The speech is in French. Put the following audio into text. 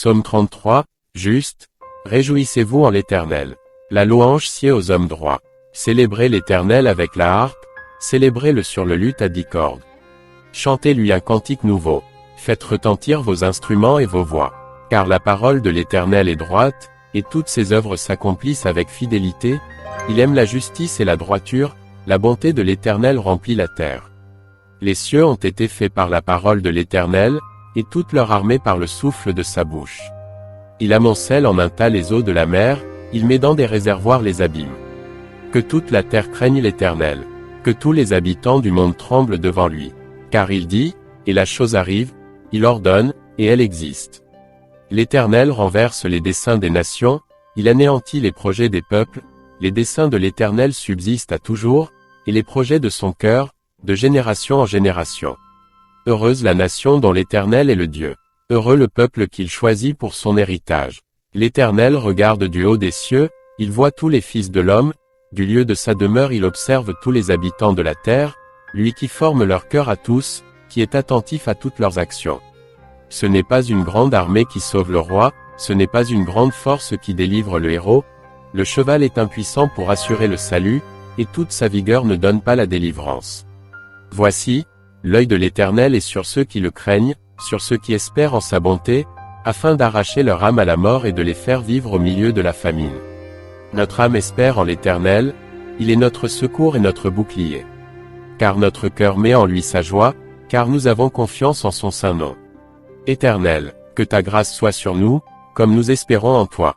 Psaume 33, juste, réjouissez-vous en l'Éternel. La louange sied aux hommes droits. Célébrez l'Éternel avec la harpe, célébrez-le sur le luth à 10 cordes. Chantez-lui un cantique nouveau. Faites retentir vos instruments et vos voix. Car la parole de l'Éternel est droite, et toutes ses œuvres s'accomplissent avec fidélité. Il aime la justice et la droiture, la bonté de l'Éternel remplit la terre. Les cieux ont été faits par la parole de l'Éternel, et toute leur armée par le souffle de sa bouche. Il amoncelle en un tas les eaux de la mer, il met dans des réservoirs les abîmes. Que toute la terre craigne l'Éternel, que tous les habitants du monde tremblent devant lui. Car il dit, et la chose arrive, il ordonne, et elle existe. L'Éternel renverse les desseins des nations, il anéantit les projets des peuples, les desseins de l'Éternel subsistent à toujours, et les projets de son cœur, de génération en génération. Heureuse la nation dont l'Éternel est le Dieu. Heureux le peuple qu'il choisit pour son héritage. L'Éternel regarde du haut des cieux, il voit tous les fils de l'homme, du lieu de sa demeure il observe tous les habitants de la terre, lui qui forme leur cœur à tous, qui est attentif à toutes leurs actions. Ce n'est pas une grande armée qui sauve le roi, ce n'est pas une grande force qui délivre le héros, le cheval est impuissant pour assurer le salut, et toute sa vigueur ne donne pas la délivrance. Voici, l'œil de l'Éternel est sur ceux qui le craignent, sur ceux qui espèrent en sa bonté, afin d'arracher leur âme à la mort et de les faire vivre au milieu de la famine. Notre âme espère en l'Éternel, il est notre secours et notre bouclier. Car notre cœur met en lui sa joie, car nous avons confiance en son saint nom. Éternel, que ta grâce soit sur nous, comme nous espérons en toi.